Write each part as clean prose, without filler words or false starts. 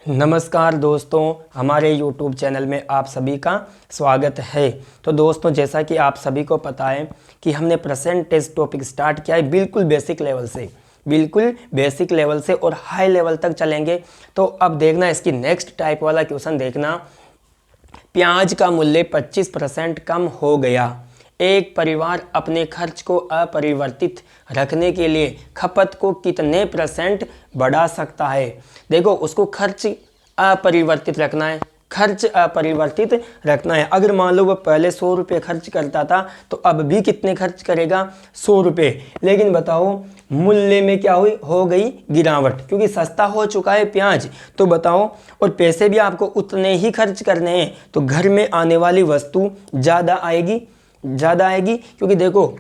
नमस्कार दोस्तों, हमारे YouTube चैनल में आप सभी का स्वागत है। तो दोस्तों, जैसा कि आप सभी को पता है कि हमने प्रेजेंट टेस्ट टॉपिक स्टार्ट किया है बिल्कुल बेसिक लेवल से और हाई लेवल तक चलेंगे। तो अब देखना इसकी नेक्स्ट टाइप वाला क्वेश्चन देखना। प्याज का मूल्य 25% कम हो गया। एक परिवार अपने खर्च को अपरिवर्तित रखने के लिए खपत को कितने % बढ़ा सकता है। देखो, उसको खर्च अपरिवर्तित रखना है। अगर मान लो वो पहले 100 रुपये खर्च करता था तो अब भी कितने खर्च करेगा, 100 रुपये। लेकिन बताओ मूल्य में क्या हो गई गिरावट, क्योंकि सस्ता हो चुका है प्याज। तो बताओ, और पैसे भी आपको उतने ही खर्च करने हैं, तो घर में आने वाली वस्तु ज़्यादा आएगी, क्योंकि देखो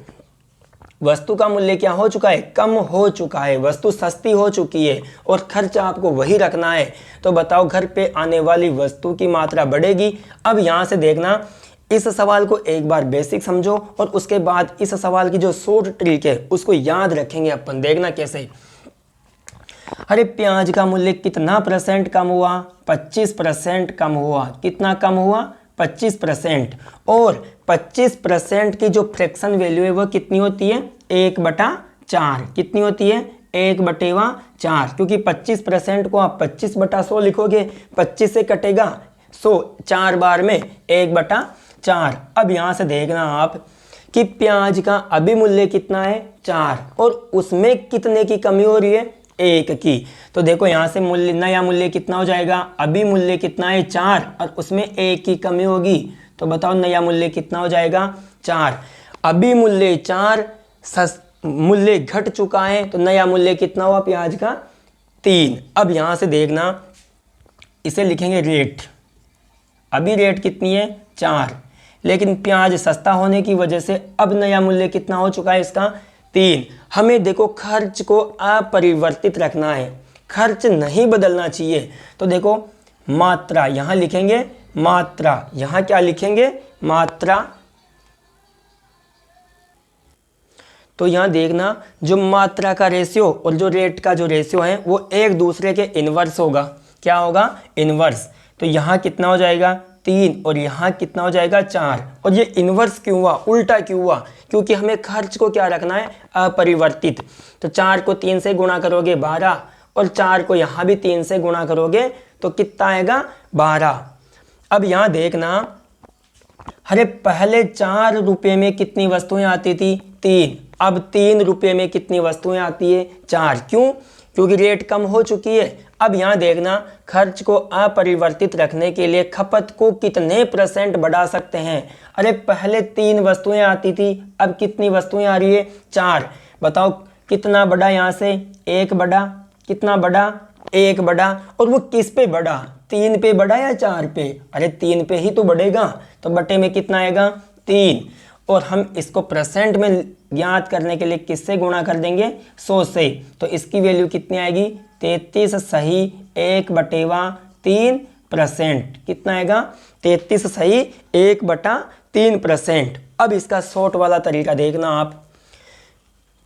वस्तु का मूल्य क्या हो चुका है, कम हो चुका है, वस्तु सस्ती हो चुकी है और खर्च आपको वही रखना है। तो बताओ घर पे आने वाली वस्तु की मात्रा बढ़ेगी। अब यहाँ से देखना, इस सवाल को एक बार बेसिक समझो और उसके बाद इस सवाल की जो शॉर्ट ट्रिक है उसको याद रखेंगे अपन। देखना कैसे। अरे प्याज का मूल्य कितना % कम हुआ, 25% कम हुआ। कितना कम हुआ, 25%। और 25% की जो फ्रैक्शन वैल्यू है वो कितनी होती है, 1/4। कितनी होती है, 1/4। क्योंकि 25% को आप 25/100 लिखोगे, 25 से कटेगा 100, 4 बार में 1/4। अब यहाँ से देखना आप कि प्याज का अभी मूल्य कितना है, 4, और उसमें कितने की कमी हो रही है, 1 की। तो देखो यहाँ से नया मूल्य कितना हो जाएगा, अभी मूल्य कितना है, 4, और उसमें 1 की कमी होगी। तो बताओ नया मूल्य कितना हो जाएगा, 4। अभी मूल्य 4, मूल्य घट चुका है, तो नया मूल्य कितना हुआ प्याज का, 3। अब यहाँ से देखना, इसे लिखेंगे रेट। अभी रेट कितनी है, 4, लेकिन प्याज सस्ता होने की वजह से अब नया मूल्य कितना हो चुका है इसका, 3। हमें देखो खर्च को अपरिवर्तित रखना है, खर्च नहीं बदलना चाहिए। तो देखो मात्रा यहाँ लिखेंगे, मात्रा यहाँ क्या लिखेंगे, मात्रा। तो यहाँ देखना, जो मात्रा का रेशियो और जो रेट का जो रेशियो है वो एक दूसरे के इनवर्स होगा। क्या होगा, इनवर्स। तो यहाँ कितना हो जाएगा, 3, और यहाँ कितना हो जाएगा, 4। और ये इनवर्स क्यों हुआ, उल्टा क्यों हुआ, क्योंकि हमें खर्च को क्या रखना है, अपरिवर्तित। तो 4 को 3 से गुणा करोगे 12, और 4 को यहाँ भी 3 से गुणा करोगे तो कितना आएगा, 12। अब यहाँ देखना, अरे पहले 4 रुपये में कितनी वस्तुएं आती थी, 3। अब 3 रुपये में कितनी वस्तुएं आती है, 4। क्यों, क्योंकि रेट कम हो चुकी है। अब यहाँ देखना, खर्च को अपरिवर्तित रखने के लिए खपत को कितने % बढ़ा सकते हैं। अरे पहले 3 वस्तुएं आती थी, अब कितनी वस्तुएं आ रही है, 4। बताओ कितना बढ़ा, यहाँ से 1 बढ़ा। कितना बढ़ा, 1 बढ़ा। और वो किस पे बढ़ा, 3 पे बढ़ा या 4 पे, अरे 3 पे ही तो बढ़ेगा। तो बटे में कितना आएगा, 3। और हम इसको % में ज्ञात करने के लिए किससे गुणा कर देंगे, 100 से। तो इसकी वैल्यू कितनी आएगी, 33 सही 1/3%। कितना आएगा, 33 सही 1/3%। अब इसका शॉर्ट वाला तरीका देखना आप।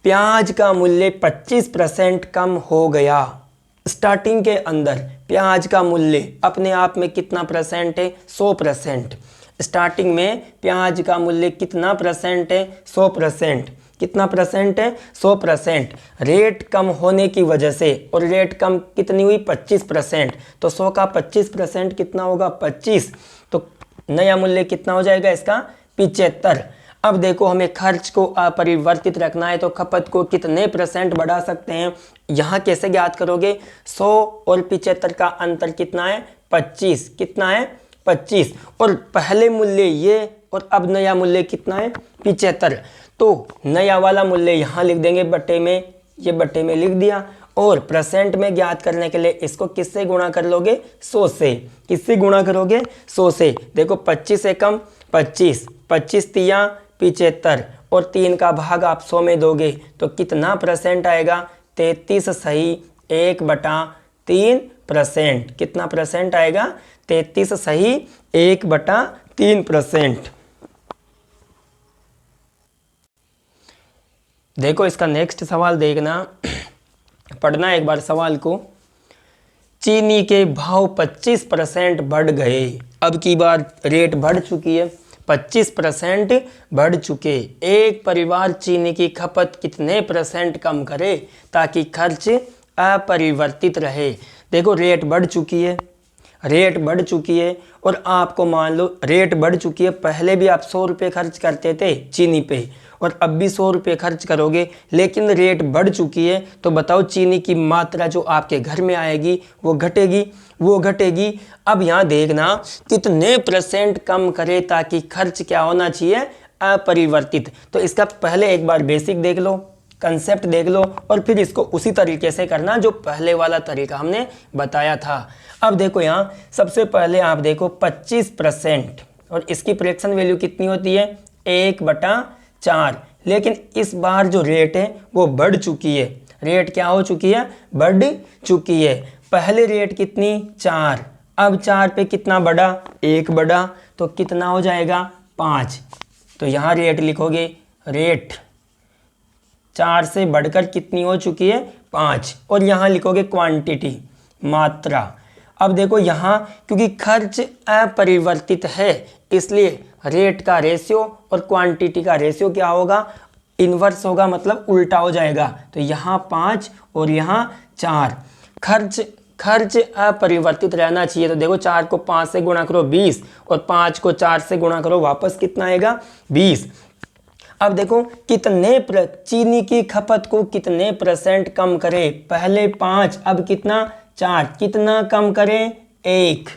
प्याज का मूल्य 25% कम हो गया। स्टार्टिंग के अंदर प्याज का मूल्य अपने आप में कितना % है, 100%। स्टार्टिंग में प्याज का मूल्य कितना % है, 100%। कितना % है, 100%। रेट कम होने की वजह से, और रेट कम कितनी हुई, 25%। तो 100 का 25% कितना होगा, 25। तो नया मूल्य कितना हो जाएगा इसका, 75। अब देखो हमें खर्च को अपरिवर्तित रखना है, तो खपत को कितने % बढ़ा सकते हैं। यहाँ कैसे ज्ञात करोगे, 100 और 75 का अंतर कितना है, 25। कितना है, 25। और पहले मूल्य ये और अब नया मूल्य कितना है, 75। तो नया वाला मूल्य यहाँ लिख देंगे बटे में, ये बटे में लिख दिया। और % में ज्ञात करने के लिए इसको किससे गुणा कर लोगे, 100 से। किससे गुणा करोगे, 100 से। देखो 25 से कम 25, 25 तिया 75, और 3 का भाग आप 100 में दोगे तो कितना % आएगा, 33 सही 1/3%। कितना % आएगा, 33 सही 1/3%। देखो इसका नेक्स्ट सवाल देखना, पढ़ना एक बार सवाल को। चीनी के भाव 25% बढ़ गए। अब की बार रेट बढ़ चुकी है, 25% बढ़ चुके। एक परिवार चीनी की खपत कितने % कम करे ताकि खर्च अपरिवर्तित रहे। देखो रेट बढ़ चुकी है, रेट बढ़ चुकी है और आपको मान लो रेट बढ़ चुकी है। पहले भी आप 100 रुपये खर्च करते थे चीनी पे और अब भी 100 रुपये खर्च करोगे, लेकिन रेट बढ़ चुकी है। तो बताओ चीनी की मात्रा जो आपके घर में आएगी वो घटेगी, वो घटेगी। अब यहाँ देखना कितने % कम करे ताकि खर्च क्या होना चाहिए, अपरिवर्तित। तो इसका पहले एक बार बेसिक देख लो, कंसेप्ट देख लो और फिर इसको उसी तरीके से करना जो पहले वाला तरीका हमने बताया था। अब देखो यहाँ सबसे पहले आप देखो 25% और इसकी फ्रैक्शन वैल्यू कितनी होती है, 1/4। लेकिन इस बार जो रेट है वो बढ़ चुकी है। रेट क्या हो चुकी है, बढ़ चुकी है। पहले रेट कितनी, 4, अब 4 पे कितना बढ़ा, 1 बढ़ा, तो कितना हो जाएगा, 5। तो यहाँ रेट लिखोगे, रेट 4 से बढ़कर कितनी हो चुकी है, 5। और यहाँ लिखोगे क्वांटिटी, मात्रा। अब देखो यहाँ क्योंकि खर्च अपरिवर्तित है इसलिए रेट का रेशियो और क्वांटिटी का रेशियो क्या होगा, इन्वर्स होगा, मतलब उल्टा हो जाएगा। तो यहाँ 5 और यहाँ 4। खर्च अपरिवर्तित रहना चाहिए। तो देखो 4 को 5 से गुणा करो 20 और 5 को 4 से गुणा करो, वापस कितना आएगा, 20। अब देखो कितने चीनी की खपत को कितने % कम करे, पहले 5 अब कितना, 4। कितना कम करें, 1।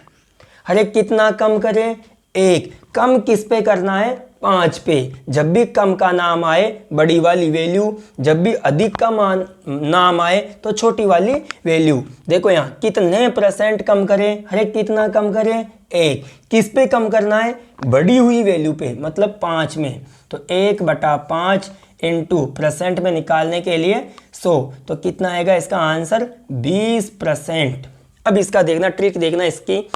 अरे कितना कम करें, 1। कम किस पे करना है, 5 पे। जब भी कम का नाम आए बड़ी वाली वैल्यू, जब भी अधिक का नाम आए तो छोटी वाली वैल्यू। देखो यहाँ कितने % कम करें, अरे कितना कम करें, 1। किस पे कम करना है, बड़ी हुई वैल्यू पे, मतलब 5 में। तो 1/5 इंटू % में निकालने के लिए 100, तो कितना आएगा इसका आंसर, 20%। अब इसका देखना, ट्रिक देखना इसकी।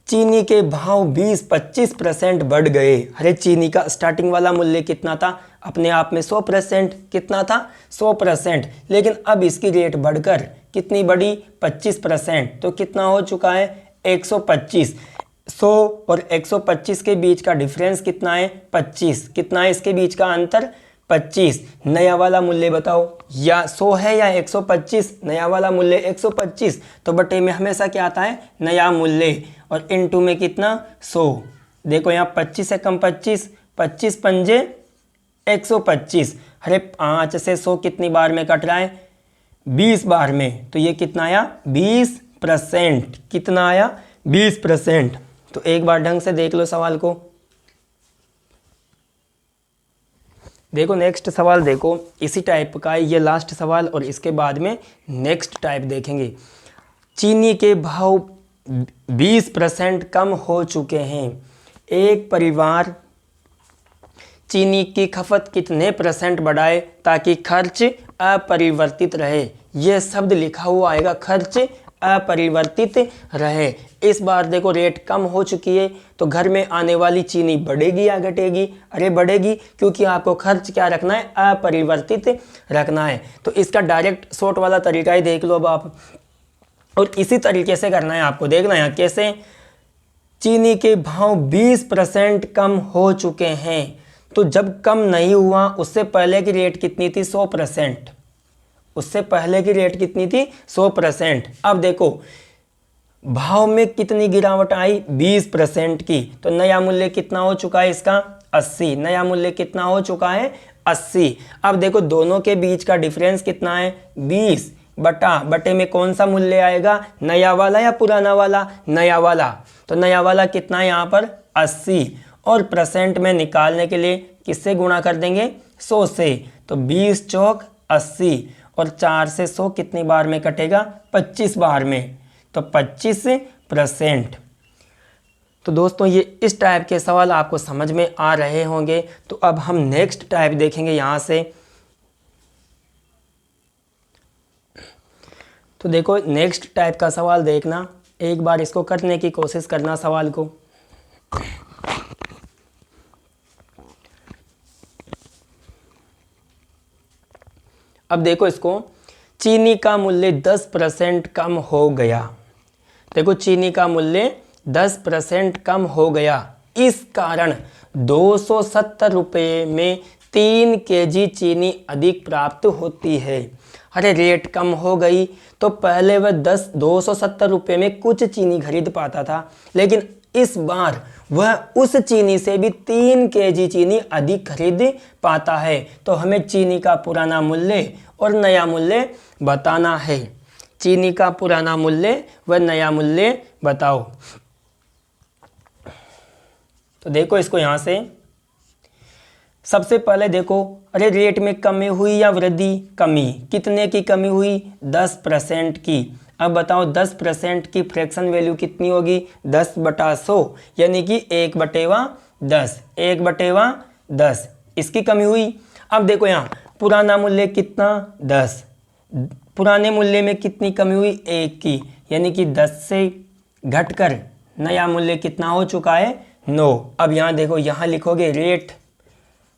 चीनी के भाव 20-25% बढ़ गए। अरे चीनी का स्टार्टिंग वाला मूल्य कितना था, अपने आप में 100%, कितना था, 100%। लेकिन अब इसकी रेट बढ़कर कितनी बढ़ी, 25%। तो कितना हो चुका है, 125। 100 और 125 के बीच का डिफरेंस कितना है, 25। कितना है इसके बीच का अंतर, 25। नया वाला मूल्य बताओ, या 100 है या 125। नया वाला मूल्य 125, तो बटे में हमेशा क्या आता है, नया मूल्य, और इनटू में कितना, 100। देखो यहाँ 25 से कम 25, 25 पंजे 125। अरे 5 से 100 कितनी बार में कट रहा है, 20 बार में। तो ये कितना आया, 20%। कितना आया, 20%। तो एक बार ढंग से देख लो सवाल को। देखो नेक्स्ट सवाल देखो, इसी टाइप का है ये लास्ट सवाल, और इसके बाद में नेक्स्ट टाइप देखेंगे। चीनी के भाव 20% कम हो चुके हैं। एक परिवार चीनी की खपत कितने % बढ़ाए ताकि खर्च अपरिवर्तित रहे। यह शब्द लिखा हुआ आएगा, खर्च अपरिवर्तित रहे। इस बार देखो रेट कम हो चुकी है, तो घर में आने वाली चीनी बढ़ेगी या घटेगी, अरे बढ़ेगी, क्योंकि आपको खर्च क्या रखना है, अपरिवर्तित रखना है। तो इसका डायरेक्ट शॉर्ट वाला तरीका ही देख लो अब आप, और इसी तरीके से करना है आपको। देखना है कैसे, चीनी के भाव 20% कम हो चुके हैं। तो जब कम नहीं हुआ, उससे पहले की रेट कितनी थी, 100%। उससे पहले की रेट कितनी थी, 100%। अब देखो भाव में कितनी गिरावट आई, 20% की। तो नया मूल्य कितना हो चुका है इसका, 80। नया मूल्य कितना हो चुका है, 80। अब देखो दोनों के बीच का डिफरेंस कितना है, 20 बटे में कौन सा मूल्य आएगा, नया वाला या पुराना वाला, नया वाला। तो नया वाला कितना है यहाँ पर, 80। और % में निकालने के लिए किससे गुणा कर देंगे, 100 से। तो 20 चौक 80, और 4 से 100 कितनी बार में कटेगा, 25 बार में। तो 25%। तो दोस्तों ये इस टाइप के सवाल आपको समझ में आ रहे होंगे। तो अब हम नेक्स्ट टाइप देखेंगे यहाँ से। तो देखो नेक्स्ट टाइप का सवाल देखना, एक बार इसको करने की कोशिश करना सवाल को। अब देखो इसको, चीनी का मूल्य 10% कम हो गया। देखो चीनी का मूल्य 10% कम हो गया, इस कारण 270 रुपये में 3 केजी चीनी अधिक प्राप्त होती है। अरे रेट कम हो गई तो पहले वह 270 रुपये में कुछ चीनी खरीद पाता था, लेकिन इस बार वह उस चीनी से भी 3 केजी चीनी अधिक खरीद पाता है। तो हमें चीनी का पुराना मूल्य और नया मूल्य बताना है। चीनी का पुराना मूल्य व नया मूल्य बताओ। तो देखो इसको यहाँ से सबसे पहले देखो, अरे रेट में कमी हुई या वृद्धि? कमी। कितने की कमी हुई? 10% की। अब बताओ 10% की फ्रैक्शन वैल्यू कितनी होगी? 10/100, यानी कि 1/10। 1/10 इसकी कमी हुई। अब देखो यहाँ पुराना मूल्य कितना? 10। पुराने मूल्य में कितनी कमी हुई? 1 की, यानी कि 10 से घटकर नया मूल्य कितना हो चुका है? 9। अब यहाँ देखो, यहाँ लिखोगे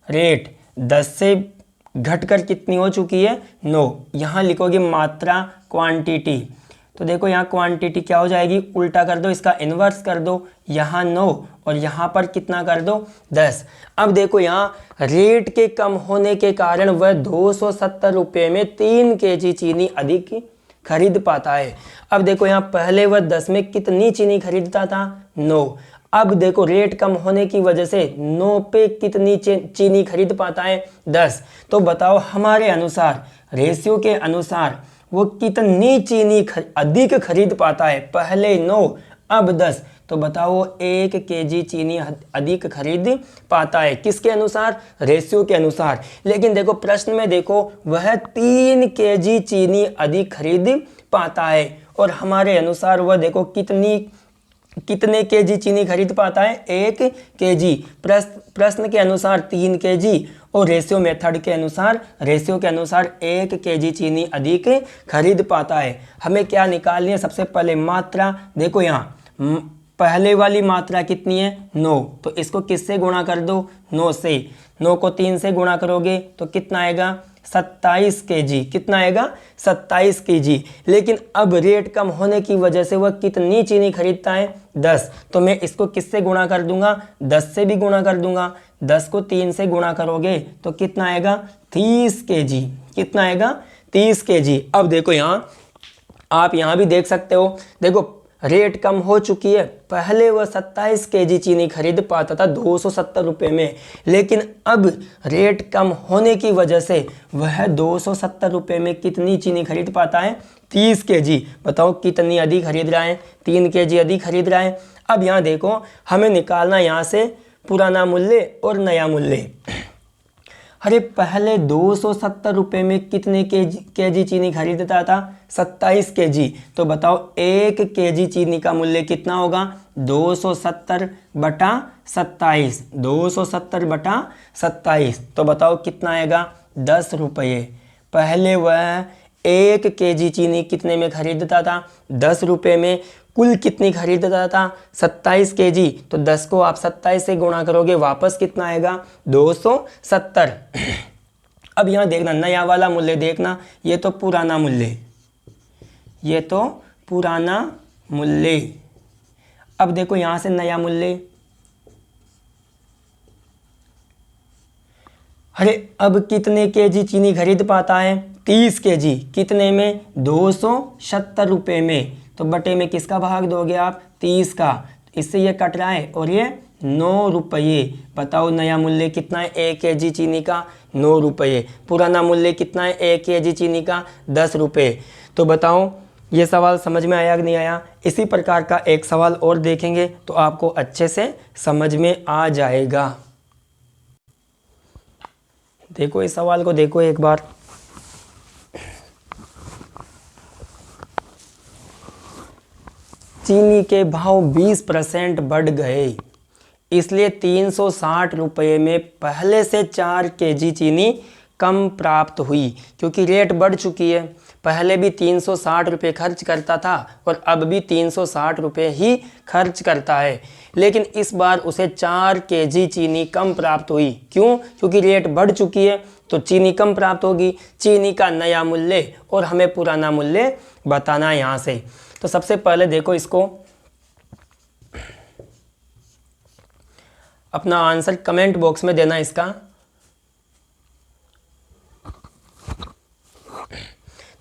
रेट 10 से घटकर कितनी हो चुकी है? 9। यहाँ लिखोगे मात्रा, क्वांटिटी। तो देखो यहाँ क्वांटिटी क्या हो जाएगी? उल्टा कर दो, इसका इन्वर्स कर दो। यहाँ 9 और यहाँ पर कितना कर दो? 10। अब देखो यहाँ रेट के कम होने के कारण वह 270 रुपये में 3 केजी चीनी अधिक खरीद पाता है। अब देखो यहाँ पहले वह 10 में कितनी चीनी खरीदता था? 9। अब देखो रेट कम होने की वजह से 9 पे कितनी चीनी खरीद पाता है? 10। तो बताओ हमारे अनुसार, रेशियो के अनुसार वो कितनी चीनी अधिक खरीद पाता है? पहले 9 अब 10। तो बताओ 1 केजी चीनी अधिक खरीद पाता है। किसके अनुसार? रेशियो के अनुसार। लेकिन देखो प्रश्न में देखो वह 3 केजी चीनी अधिक खरीद पाता है, और हमारे अनुसार वह देखो कितने केजी चीनी खरीद पाता है? 1 केजी। प्रश्न के अनुसार 3 केजी और रेशियो मेथड के अनुसार, रेशियो के अनुसार 1 केजी चीनी अधिक खरीद पाता है। हमें क्या निकालनी है? सबसे पहले मात्रा। देखो यहाँ पहले वाली मात्रा कितनी है? 9। तो इसको किससे गुणा कर दो? 9 से। 9 को 3 से गुणा करोगे तो कितना आएगा? 27 केजी। कितना आएगा? 27 केजी। लेकिन अब रेट कम होने की वजह से वह कितनी चीनी खरीदता है? 10। तो मैं इसको किससे गुणा कर दूंगा? 10 से भी गुणा कर दूंगा। 10 को 3 से गुणा करोगे तो कितना आएगा? 30 केजी। कितना आएगा? 30 केजी। अब देखो यहाँ आप यहाँ भी देख सकते हो, देखो रेट कम हो चुकी है। पहले वह 27 केजी चीनी खरीद पाता था 270 रुपये में, लेकिन अब रेट कम होने की वजह से वह 270 रुपये में कितनी चीनी खरीद पाता है? 30 केजी। बताओ कितनी अधिक खरीद रहा है? 3 केजी अधिक खरीद रहा है। अब यहाँ देखो हमें निकालना यहाँ से पुराना मूल्य और नया मूल्य। अरे पहले 270 रुपये में कितने केजी चीनी खरीदता था? 27 केजी। तो बताओ 1 केजी चीनी का मूल्य कितना होगा? 270/27। 270/27। तो बताओ कितना आएगा? 10 रुपये। पहले वह 1 केजी चीनी कितने में खरीदता था? 10 रुपये में। कुल कितनी खरीदता था? 27 केजी। तो 10 को आप 27 से गुणा करोगे, वापस कितना आएगा? 270। अब यहाँ देखना नया वाला मूल्य देखना, ये तो पुराना मूल्य, ये तो पुराना मूल्य। अब देखो यहाँ से नया मूल्य। अरे अब कितने केजी चीनी खरीद पाता है? 30 केजी। कितने में? 270 रुपये में। तो बटे में किसका भाग दोगे आप? 30 का। इससे ये कट रहा है और ये 9 रुपये। बताओ नया मूल्य कितना है 1 केजी चीनी का? 9 रुपये। पुराना मूल्य कितना है 1 केजी चीनी का? 10 रुपये। तो बताओ ये सवाल समझ में आया कि नहीं आया? इसी प्रकार का एक सवाल और देखेंगे तो आपको अच्छे से समझ में आ जाएगा। देखो इस सवाल को देखो एक बार। चीनी के भाव 20% बढ़ गए, इसलिए 360 रुपये में पहले से 4 केजी चीनी कम प्राप्त हुई। क्योंकि रेट बढ़ चुकी है, पहले भी 360 रुपये खर्च करता था और अब भी 360 रुपये ही खर्च करता है, लेकिन इस बार उसे 4 केजी चीनी कम प्राप्त हुई। क्यों? क्योंकि रेट बढ़ चुकी है तो चीनी कम प्राप्त होगी। चीनी का नया मूल्य और हमें पुराना मूल्य बताना है यहाँ से। तो सबसे पहले देखो, इसको अपना आंसर कमेंट बॉक्स में देना इसका।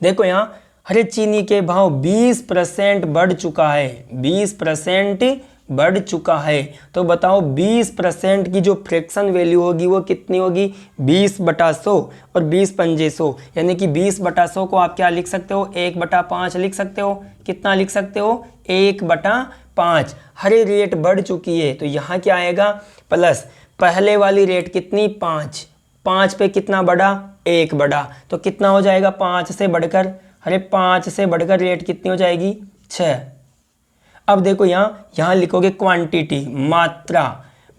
देखो यहाँ, हरे चीनी के भाव 20% बढ़ चुका है, 20% बढ़ चुका है। तो बताओ 20% की जो फ्रैक्शन वैल्यू होगी वो कितनी होगी? 20/100 और 20×100, यानी कि 20/100 को आप क्या लिख सकते हो? 1/5 लिख सकते हो। कितना लिख सकते हो? 1/5। हरे रेट बढ़ चुकी है तो यहाँ क्या आएगा? प्लस पहले वाली रेट कितनी? 5। 5 पे कितना बढ़ा? 1 बढ़ा। तो कितना हो जाएगा 5 से बढ़कर? अरे 5 से बढ़कर रेट कितनी हो जाएगी? 6। अब देखो यहाँ लिखोगे क्वांटिटी, मात्रा।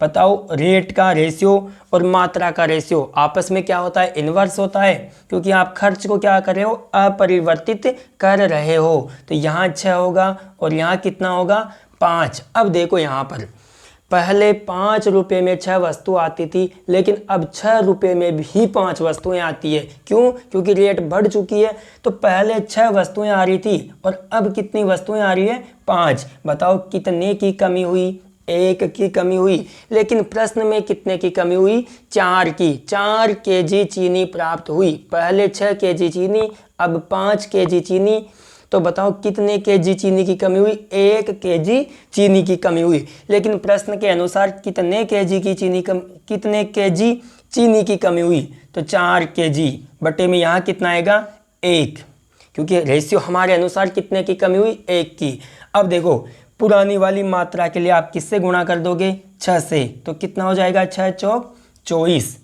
बताओ रेट का रेशियो और मात्रा का रेशियो आपस में क्या होता है? इन्वर्स होता है, क्योंकि आप खर्च को क्या कर रहे हो? अपरिवर्तित कर रहे हो। तो यहाँ 6 होगा और यहाँ कितना होगा? 5। अब देखो यहाँ पर पहले 5 रुपये में 6 वस्तु आती थी, लेकिन अब 6 रुपये में भी 5 वस्तुएं आती है। क्यों? क्योंकि रेट बढ़ चुकी है। तो पहले 6 वस्तुएं आ रही थी और अब कितनी वस्तुएं आ रही है? 5। बताओ कितने की कमी हुई? 1 की कमी हुई। लेकिन प्रश्न में कितने की कमी हुई? 4 की। 4 केजी चीनी प्राप्त हुई। पहले 6 केजी चीनी, अब 5 केजी चीनी। तो बताओ कितने केजी चीनी की कमी हुई? 1 केजी चीनी की कमी हुई। लेकिन प्रश्न के अनुसार कितने केजी चीनी की कमी हुई? तो 4 केजी बटे में यहाँ कितना आएगा? 1, क्योंकि रेशियो हमारे अनुसार कितने की कमी हुई? 1 की। अब देखो पुरानी वाली मात्रा के लिए आप किससे गुणा कर दोगे? 6 से। तो कितना हो जाएगा? 6 चौक 24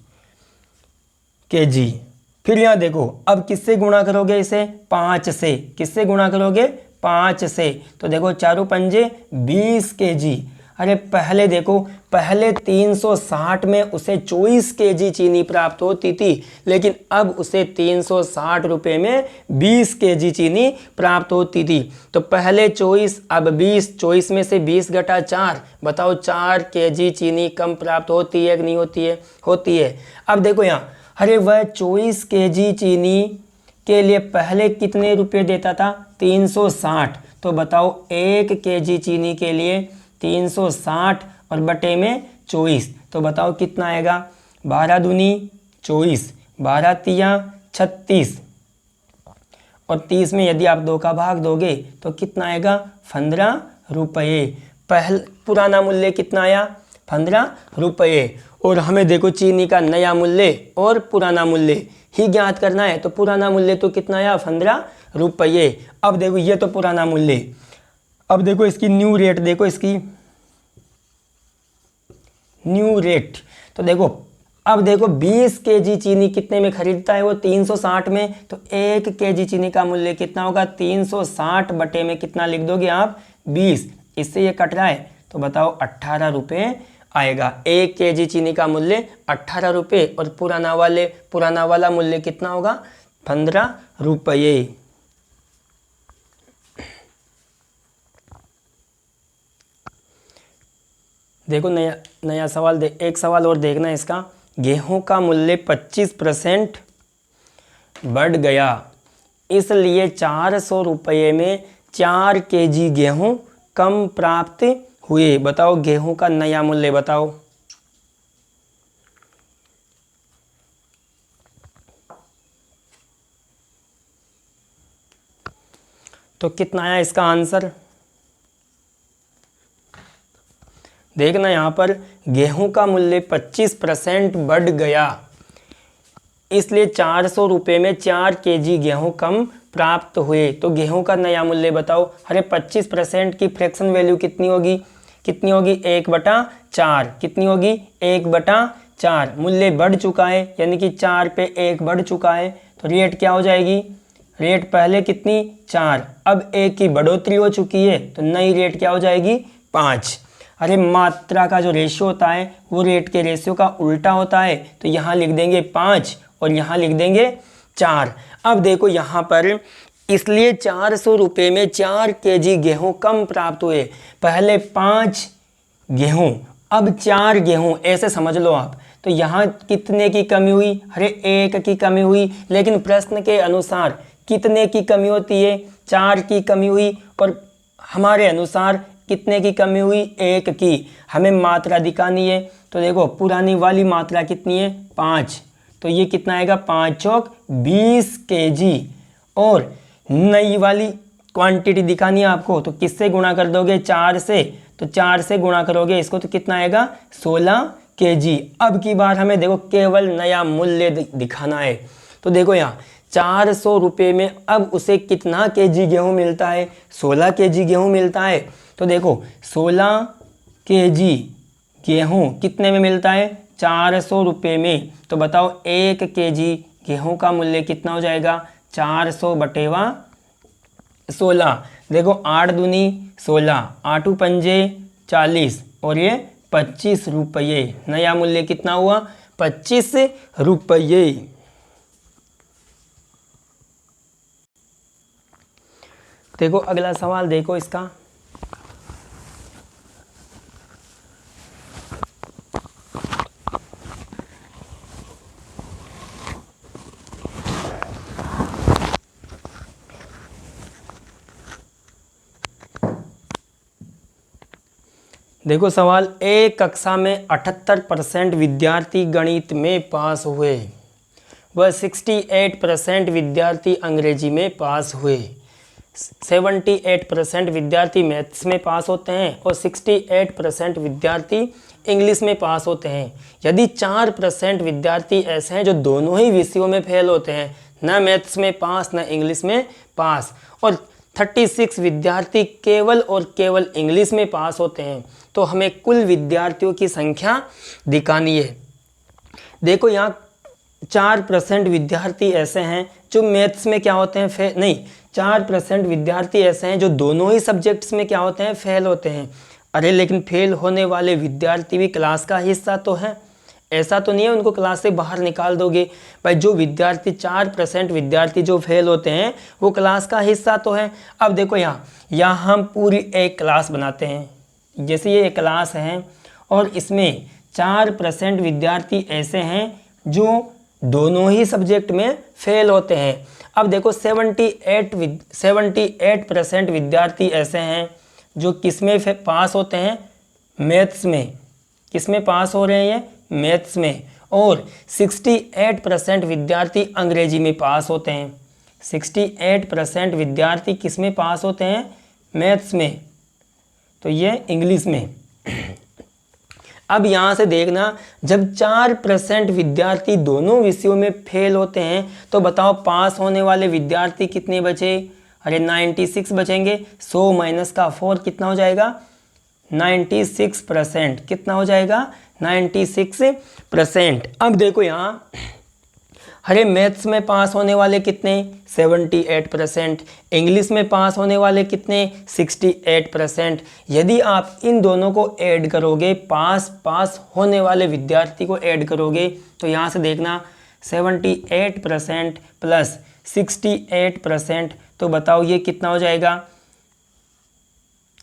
केजी। फिर यहाँ देखो, अब किससे गुणा करोगे इसे? 5 से। किससे गुणा करोगे? 5 से। तो देखो 4 पंजे 20 केजी। अरे पहले देखो, पहले 360 में उसे 24 केजी चीनी प्राप्त होती थी, लेकिन अब उसे 360 रुपये में 20 केजी चीनी प्राप्त होती थी। तो पहले 24, अब 20। 24 में से 20 घटा 4। बताओ 4 केजी चीनी कम प्राप्त होती है कि नहीं होती है? होती है। अब देखो यहाँ, अरे वह 24 केजी चीनी के लिए पहले कितने रुपए देता था? 360। तो बताओ 1 केजी चीनी के लिए 360 और बटे में 24। तो बताओ कितना आएगा? 12 दूनी 24, 12 तिया 36 और 30 में यदि आप 2 का भाग दोगे तो कितना आएगा? 15 रुपये। पुराना मूल्य कितना आया? 15 रुपये। और हमें देखो चीनी का नया मूल्य और पुराना मूल्य ही ज्ञात करना है। तो पुराना मूल्य तो कितना आया? 15 रुपये। अब देखो ये तो पुराना मूल्य। अब देखो इसकी न्यू रेट, देखो इसकी न्यू रेट। तो देखो अब देखो 20 केजी चीनी कितने में खरीदता है वो? 360 में। तो 1 केजी चीनी का मूल्य कितना होगा? 360 बटे में कितना लिख दोगे आप? 20। इससे ये कट रहा है तो बताओ 18 रुपये आएगा। 1 केजी चीनी का मूल्य 18 रुपये और पुराना वाला मूल्य कितना होगा? 15 रुपये। देखो नया सवाल एक सवाल और देखना है इसका। गेहूं का मूल्य 25% बढ़ गया, इसलिए 400 रुपये में 4 केजी गेहूं कम प्राप्त हुए। बताओ गेहूं का नया मूल्य बताओ। तो कितना आया इसका आंसर? देखना यहाँ पर गेहूं का मूल्य 25% बढ़ गया, इसलिए 400 रुपये में 4 केजी गेहूं कम प्राप्त हुए। तो गेहूं का नया मूल्य बताओ। अरे 25% की फ्रैक्शन वैल्यू कितनी होगी? 1/4। कितनी होगी? 1/4। मूल्य बढ़ चुका है, यानी कि 4 पे 1 बढ़ चुका है। तो रेट क्या हो जाएगी? रेट पहले कितनी? 4, अब 1 की बढ़ोतरी हो चुकी है तो नई रेट क्या हो जाएगी? 5। अरे मात्रा का जो रेशियो होता है वो रेट के रेशियो का उल्टा होता है, तो यहाँ लिख देंगे 5 और यहाँ लिख देंगे 4। अब देखो यहाँ पर इसलिए 400 रुपये में 4 केजी गेहूं कम प्राप्त हुए। पहले 5 गेहूं, अब 4 गेहूं, ऐसे समझ लो आप। तो यहाँ कितने की कमी हुई? अरे 1 की कमी हुई। लेकिन प्रश्न के अनुसार कितने की कमी होती है? 4 की कमी हुई। और हमारे अनुसार कितने की कमी हुई? 1 की। हमें मात्रा दिखानी है। तो देखो पुरानी वाली मात्रा कितनी है? 5। तो ये कितना आएगा? 5 चौक 20 केजी। और नई वाली क्वांटिटी दिखानी है आपको, तो किससे गुणा कर दोगे? 4 से। तो 4 से गुणा करोगे इसको तो कितना आएगा? 16 केजी। अब की बार हमें देखो केवल नया मूल्य दिखाना है। तो देखो यहाँ 400 रुपये में अब उसे कितना केजी गेहूं मिलता है? 16 केजी गेहूं मिलता है। तो देखो 16 केजी गेहूं कितने में मिलता है? 400 रुपये में। तो बताओ 1 केजी गेहूं का मूल्य कितना हो जाएगा? 400 बटेवा 16। देखो 8 दूनी 16, 8 पंजे 40 और ये 25 रुपये। नया मूल्य कितना हुआ? 25 रुपये। देखो अगला सवाल देखो इसका। देखो सवाल, एक कक्षा में 78% विद्यार्थी गणित में पास हुए व 68% विद्यार्थी अंग्रेजी में पास हुए। 78% विद्यार्थी मैथ्स में पास होते हैं और 68% विद्यार्थी इंग्लिश में पास होते हैं। यदि 4% विद्यार्थी ऐसे हैं जो दोनों ही विषयों में फेल होते हैं, न मैथ्स में पास न इंग्लिश में पास, और 36 विद्यार्थी केवल और केवल इंग्लिश में पास होते हैं, तो हमें कुल विद्यार्थियों की संख्या दिखानी है। देखो यहाँ 4% विद्यार्थी ऐसे हैं जो मैथ्स में क्या होते हैं? नहीं, 4% विद्यार्थी ऐसे हैं जो दोनों ही सब्जेक्ट्स में क्या होते हैं? फेल होते हैं। अरे लेकिन फेल होने वाले विद्यार्थी भी क्लास का हिस्सा तो हैं। ऐसा तो नहीं है उनको क्लास से बाहर निकाल दोगे। भाई जो विद्यार्थी 4% विद्यार्थी जो फेल होते हैं वो क्लास का हिस्सा तो है। अब देखो यहाँ हम पूरी एक क्लास बनाते हैं। जैसे ये एक क्लास है और इसमें 4% विद्यार्थी ऐसे हैं जो दोनों ही सब्जेक्ट में फेल होते हैं। अब देखो 78% विद्यार्थी ऐसे हैं जो किस में पास होते हैं? मैथ्स में। किस में पास हो रहे हैं? ये मैथ्स में। और 68% विद्यार्थी अंग्रेजी में पास होते हैं। 68% विद्यार्थी किस में पास होते हैं? मैथ्स में। तो ये इंग्लिश में। अब यहाँ से देखना, जब 4% विद्यार्थी दोनों विषयों में फेल होते हैं तो बताओ पास होने वाले विद्यार्थी कितने बचे? अरे 96 बचेंगे। 100 माइनस का 4 कितना हो जाएगा? 96%। कितना हो जाएगा? 96%। अब देखो यहाँ अरे मैथ्स में पास होने वाले कितने? 78%। इंग्लिश में पास होने वाले कितने? 68%। यदि आप इन दोनों को ऐड करोगे, पास होने वाले विद्यार्थी को ऐड करोगे, तो यहाँ से देखना 78% प्लस 68%, तो बताओ ये कितना हो जाएगा?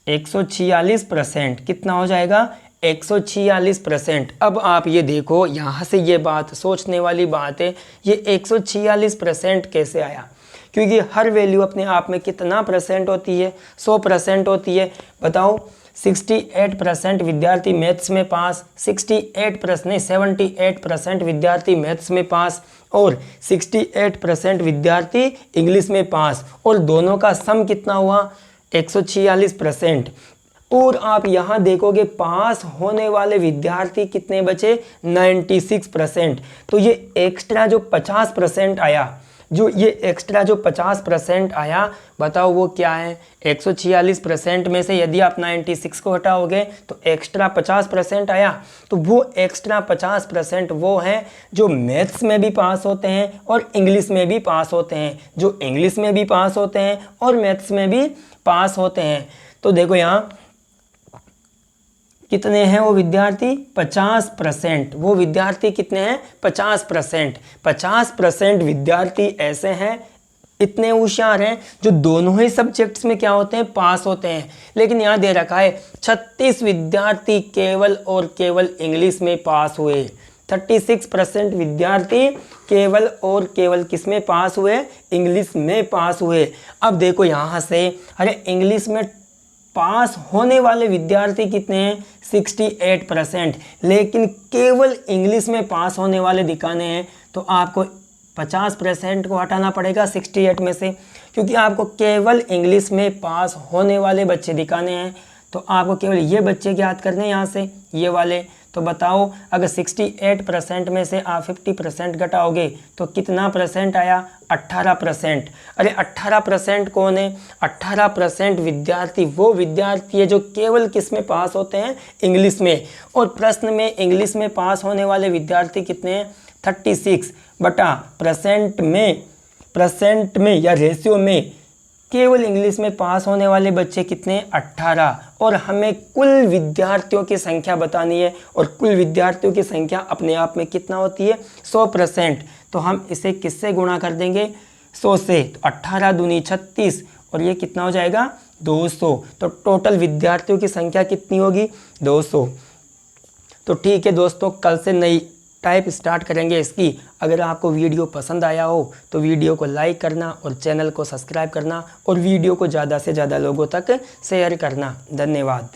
146%। कितना हो जाएगा? 146%। अब आप ये देखो, यहाँ से ये बात सोचने वाली बात है, ये 146% कैसे आया? क्योंकि हर वैल्यू अपने आप में कितना परसेंट होती है? 100% होती है। बताओ 68% विद्यार्थी मैथ्स में पास, 78% विद्यार्थी मैथ्स में पास और 68% विद्यार्थी इंग्लिश में पास, और दोनों का सम कितना हुआ? 146%। और आप यहाँ देखोगे पास होने वाले विद्यार्थी कितने बचे? 96%। तो ये एक्स्ट्रा जो 50% आया, जो 50% आया, बताओ वो क्या है? 146% में से यदि आप 96 को हटाओगे तो एक्स्ट्रा 50% आया। तो वो एक्स्ट्रा 50% वो हैं जो मैथ्स में भी पास होते हैं और इंग्लिश में भी पास होते हैं, जो इंग्लिश में भी पास होते हैं और मैथ्स में भी पास होते हैं। तो देखो यहाँ कितने हैं वो विद्यार्थी? 50%। वो विद्यार्थी कितने हैं? 50%। 50% विद्यार्थी ऐसे हैं इतने होशियार हैं जो दोनों ही सब्जेक्ट्स में क्या होते हैं, पास होते हैं। लेकिन यहाँ दे रखा है 36 विद्यार्थी केवल और केवल इंग्लिश में पास हुए। 36% विद्यार्थी केवल और केवल किस में पास हुए, इंग्लिश में पास हुए। अब देखो यहाँ से, अरे इंग्लिश में पास होने वाले विद्यार्थी कितने हैं, 68%, लेकिन केवल इंग्लिश में पास होने वाले दिखाने हैं तो आपको 50% को हटाना पड़ेगा 68 में से, क्योंकि आपको केवल इंग्लिश में पास होने वाले बच्चे दिखाने हैं। तो आपको केवल ये बच्चे याद करने हैं यहाँ से, ये वाले। तो बताओ अगर 68% में से आप 50% घटाओगे तो कितना परसेंट आया, 18%। अरे 18% कौन है, 18% विद्यार्थी वो विद्यार्थी है जो केवल किस में पास होते हैं, इंग्लिश में। और प्रश्न में इंग्लिश में पास होने वाले विद्यार्थी कितने हैं, 36 बटा परसेंट में या रेशियो में केवल इंग्लिश में पास होने वाले बच्चे कितने, 18। और हमें कुल विद्यार्थियों की संख्या बतानी है, और कुल विद्यार्थियों की संख्या अपने आप में कितना होती है, 100%। तो हम इसे किससे गुणा कर देंगे, 100 से। तो 18 दूनी 36 और ये कितना हो जाएगा, 200। तो टोटल विद्यार्थियों की संख्या कितनी होगी, 200। तो ठीक है दोस्तों, कल से नई टाइप स्टार्ट करेंगे इसकी। अगर आपको वीडियो पसंद आया हो तो वीडियो को लाइक करना और चैनल को सब्सक्राइब करना और वीडियो को ज़्यादा से ज़्यादा लोगों तक शेयर करना। धन्यवाद।